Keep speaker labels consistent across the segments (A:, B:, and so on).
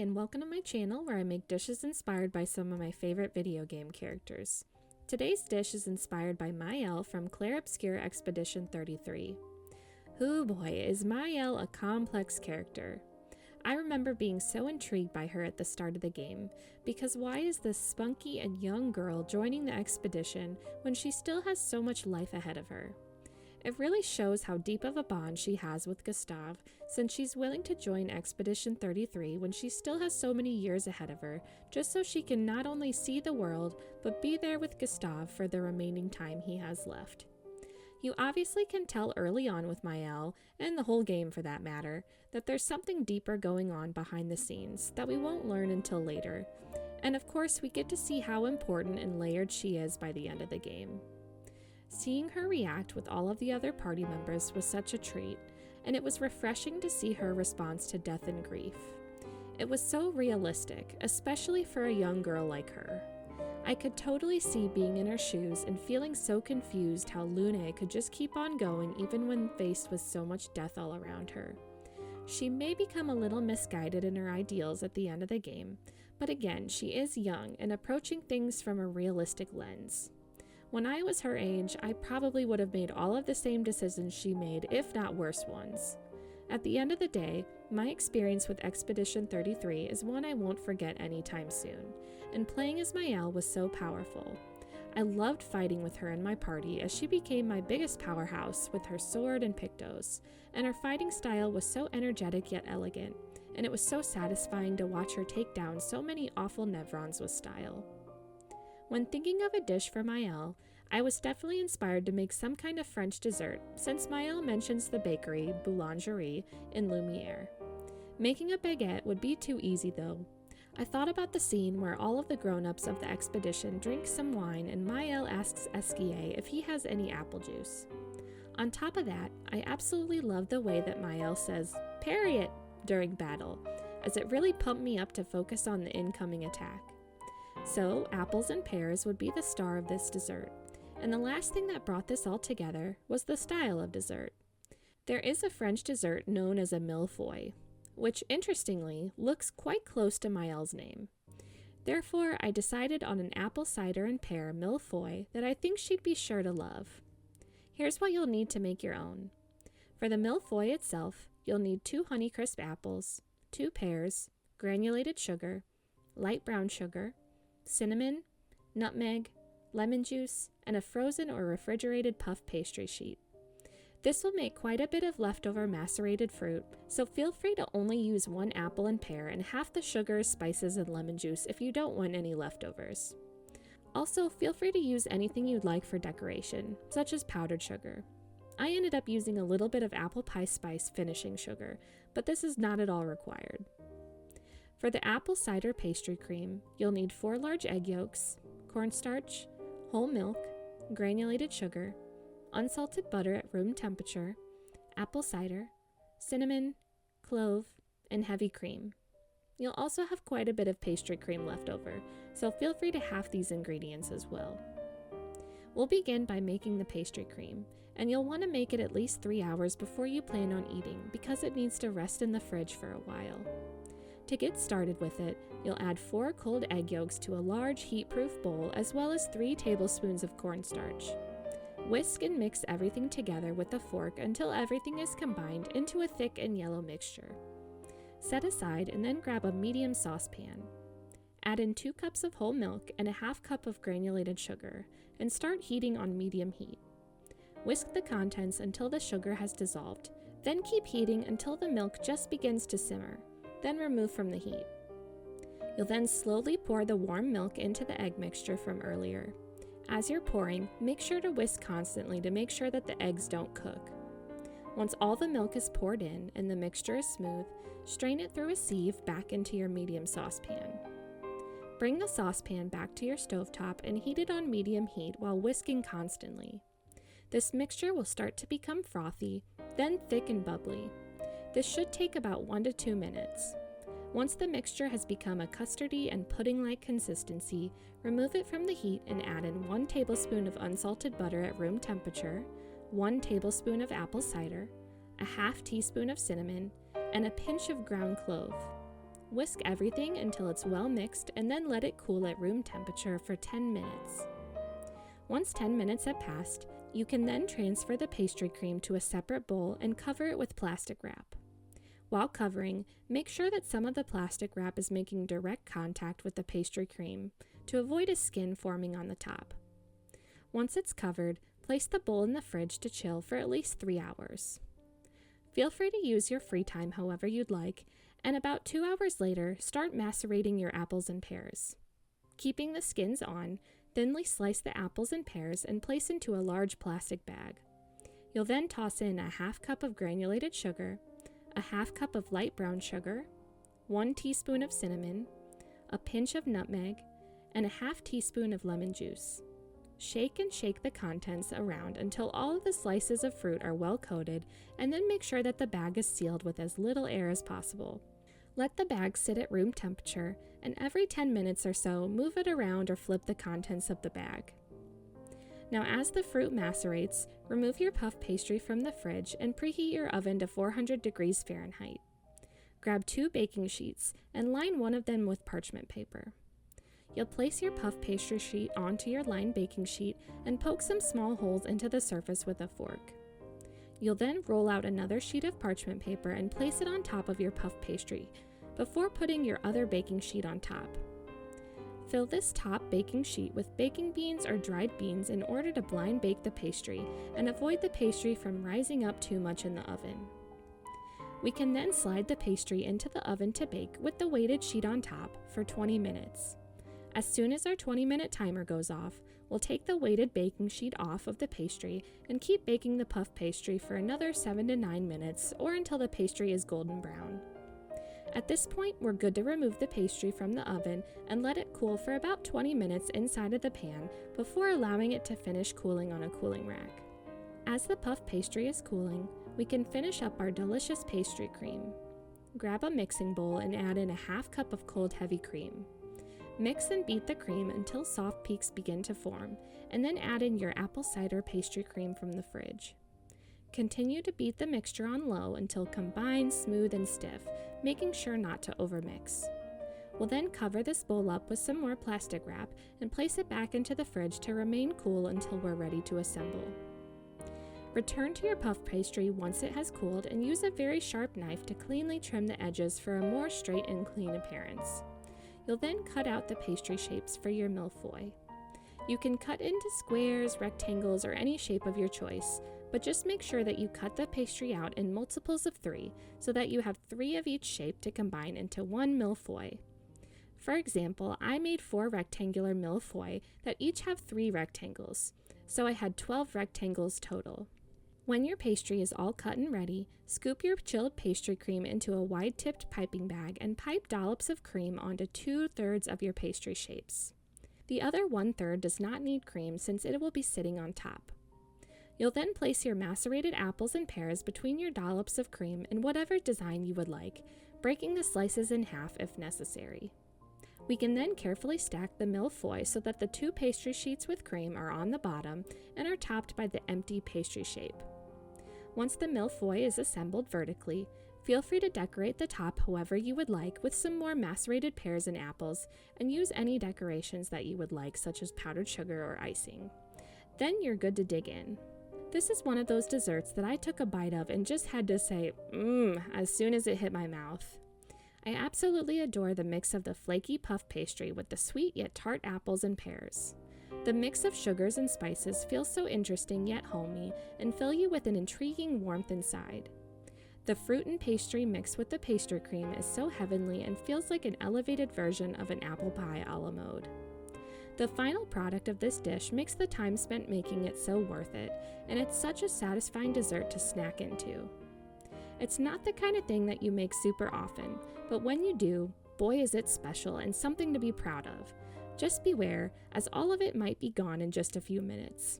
A: and welcome to my channel where I make dishes inspired by some of my favorite video game characters. Today's dish is inspired by Maelle from Clairobscur Expedition 33. Hoo boy, is Maelle a complex character. I remember being so intrigued by her at the start of the game, because why is this spunky and young girl joining the expedition when she still has so much life ahead of her? It really shows how deep of a bond she has with Gustave, since she's willing to join Expedition 33 when she still has so many years ahead of her, just so she can not only see the world, but be there with Gustave for the remaining time he has left. You obviously can tell early on with Maelle, and the whole game for that matter, that there's something deeper going on behind the scenes that we won't learn until later. And of course, we get to see how important and layered she is by the end of the game. Seeing her react with all of the other party members was such a treat, and it was refreshing to see her response to death and grief. It was so realistic, especially for a young girl like her. I could totally see being in her shoes and feeling so confused how Lune could just keep on going even when faced with so much death all around her. She may become a little misguided in her ideals at the end of the game, but again, she is young and approaching things from a realistic lens. When I was her age, I probably would have made all of the same decisions she made, if not worse ones. At the end of the day, my experience with Expedition 33 is one I won't forget anytime soon, and playing as Maelle was so powerful. I loved fighting with her in my party as she became my biggest powerhouse with her sword and pictos, and her fighting style was so energetic yet elegant, and it was so satisfying to watch her take down so many awful Nevrons with style. When thinking of a dish for Maelle, I was definitely inspired to make some kind of French dessert, since Maelle mentions the bakery, boulangerie, in Lumiere. Making a baguette would be too easy though. I thought about the scene where all of the grown-ups of the expedition drink some wine and Maelle asks Esquier if he has any apple juice. On top of that, I absolutely love the way that Maelle says, "Parry it!" during battle, as it really pumped me up to focus on the incoming attack. So, apples and pears would be the star of this dessert, and the last thing that brought this all together was the style of dessert. There is a French dessert known as a Mille-Feuille, which interestingly looks quite close to Maelle's name. Therefore, I decided on an apple cider and pear Mille-Feuille that I think she'd be sure to love. Here's what you'll need to make your own. For the Mille-Feuille itself, you'll need 2 Honeycrisp apples, 2 pears, granulated sugar, light brown sugar, cinnamon, nutmeg, lemon juice, and a frozen or refrigerated puff pastry sheet. This will make quite a bit of leftover macerated fruit, so feel free to only use 1 apple and pear and half the sugar, spices, and lemon juice if you don't want any leftovers. Also, feel free to use anything you'd like for decoration, such as powdered sugar. I ended up using a little bit of apple pie spice finishing sugar, but this is not at all required. For the apple cider pastry cream, you'll need 4 large egg yolks, cornstarch, whole milk, granulated sugar, unsalted butter at room temperature, apple cider, cinnamon, clove, and heavy cream. You'll also have quite a bit of pastry cream left over, so feel free to half these ingredients as well. We'll begin by making the pastry cream, and you'll want to make it at least 3 hours before you plan on eating because it needs to rest in the fridge for a while. To get started with it, you'll add 4 cold egg yolks to a large heat-proof bowl as well as 3 tablespoons of cornstarch. Whisk and mix everything together with a fork until everything is combined into a thick and yellow mixture. Set aside and then grab a medium saucepan. Add in 2 cups of whole milk and a half cup of granulated sugar and start heating on medium heat. Whisk the contents until the sugar has dissolved, then keep heating until the milk just begins to simmer. Then remove from the heat. You'll then slowly pour the warm milk into the egg mixture from earlier. As you're pouring, make sure to whisk constantly to make sure that the eggs don't cook. Once all the milk is poured in and the mixture is smooth, strain it through a sieve back into your medium saucepan. Bring the saucepan back to your stovetop and heat it on medium heat while whisking constantly. This mixture will start to become frothy, then thick and bubbly. This should take about 1 to 2 minutes. Once the mixture has become a custardy and pudding-like consistency, remove it from the heat and add in 1 tablespoon of unsalted butter at room temperature, 1 tablespoon of apple cider, a half teaspoon of cinnamon, and a pinch of ground clove. Whisk everything until it's well mixed and then let it cool at room temperature for 10 minutes. Once 10 minutes have passed, you can then transfer the pastry cream to a separate bowl and cover it with plastic wrap. While covering, make sure that some of the plastic wrap is making direct contact with the pastry cream to avoid a skin forming on the top. Once it's covered, place the bowl in the fridge to chill for at least 3 hours. Feel free to use your free time however you'd like, and about 2 hours later, start macerating your apples and pears. Keeping the skins on, thinly slice the apples and pears and place into a large plastic bag. You'll then toss in a half cup of granulated sugar, a half cup of light brown sugar, 1 teaspoon of cinnamon, a pinch of nutmeg, and a half teaspoon of lemon juice. Shake and shake the contents around until all of the slices of fruit are well coated, and then make sure that the bag is sealed with as little air as possible. Let the bag sit at room temperature, and every 10 minutes or so, move it around or flip the contents of the bag. Now, as the fruit macerates, remove your puff pastry from the fridge and preheat your oven to 400 degrees Fahrenheit. Grab 2 baking sheets and line one of them with parchment paper. You'll place your puff pastry sheet onto your lined baking sheet and poke some small holes into the surface with a fork. You'll then roll out another sheet of parchment paper and place it on top of your puff pastry before putting your other baking sheet on top. Fill this top baking sheet with baking beans or dried beans in order to blind bake the pastry and avoid the pastry from rising up too much in the oven. We can then slide the pastry into the oven to bake with the weighted sheet on top for 20 minutes. As soon as our 20-minute timer goes off, we'll take the weighted baking sheet off of the pastry and keep baking the puff pastry for another 7 to 9 minutes or until the pastry is golden brown. At this point, we're good to remove the pastry from the oven and let it cool for about 20 minutes inside of the pan before allowing it to finish cooling on a cooling rack. As the puff pastry is cooling, we can finish up our delicious pastry cream. Grab a mixing bowl and add in a half cup of cold heavy cream. Mix and beat the cream until soft peaks begin to form, and then add in your apple cider pastry cream from the fridge. Continue to beat the mixture on low until combined, smooth, and stiff, making sure not to overmix. We'll then cover this bowl up with some more plastic wrap and place it back into the fridge to remain cool until we're ready to assemble. Return to your puff pastry once it has cooled and use a very sharp knife to cleanly trim the edges for a more straight and clean appearance. You'll then cut out the pastry shapes for your mille-feuille. You can cut into squares, rectangles, or any shape of your choice, but just make sure that you cut the pastry out in multiples of 3 so that you have 3 of each shape to combine into one mille-feuille. For example, I made 4 rectangular mille-feuille that each have 3 rectangles, so I had 12 rectangles total. When your pastry is all cut and ready, scoop your chilled pastry cream into a wide-tipped piping bag and pipe dollops of cream onto 2/3 of your pastry shapes. The other 1/3 does not need cream since it will be sitting on top. You'll then place your macerated apples and pears between your dollops of cream in whatever design you would like, breaking the slices in half if necessary. We can then carefully stack the mille-feuille so that the 2 pastry sheets with cream are on the bottom and are topped by the empty pastry shape. Once the mille-feuille is assembled vertically, feel free to decorate the top however you would like with some more macerated pears and apples, and use any decorations that you would like, such as powdered sugar or icing. Then you're good to dig in. This is one of those desserts that I took a bite of and just had to say, as soon as it hit my mouth. I absolutely adore the mix of the flaky puff pastry with the sweet yet tart apples and pears. The mix of sugars and spices feels so interesting yet homey and fill you with an intriguing warmth inside. The fruit and pastry mixed with the pastry cream is so heavenly and feels like an elevated version of an apple pie a la mode. The final product of this dish makes the time spent making it so worth it, and it's such a satisfying dessert to snack into. It's not the kind of thing that you make super often, but when you do, boy is it special and something to be proud of. Just beware, as all of it might be gone in just a few minutes.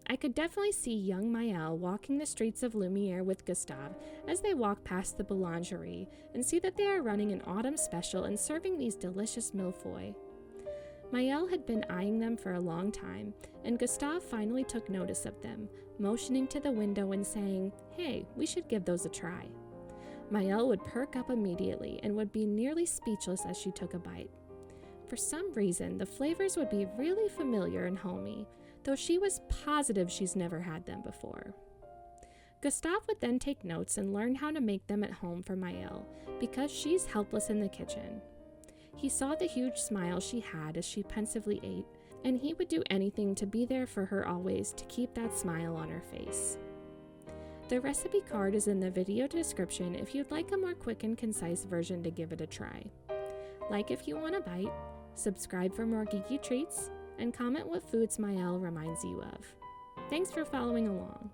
A: I could definitely see young Maelle walking the streets of Lumiere with Gustave as they walk past the boulangerie and see that they are running an autumn special and serving these delicious mille-feuille. Maelle had been eyeing them for a long time, and Gustave finally took notice of them, motioning to the window and saying, "Hey, we should give those a try." Maelle would perk up immediately and would be nearly speechless as she took a bite. For some reason, the flavors would be really familiar and homey, though she was positive she's never had them before. Gustave would then take notes and learn how to make them at home for Maelle, because she's helpless in the kitchen. He saw the huge smile she had as she pensively ate, and he would do anything to be there for her always to keep that smile on her face. The recipe card is in the video description if you'd like a more quick and concise version to give it a try. Like if you want a bite, subscribe for more geeky treats, and comment what foods Maelle reminds you of. Thanks for following along.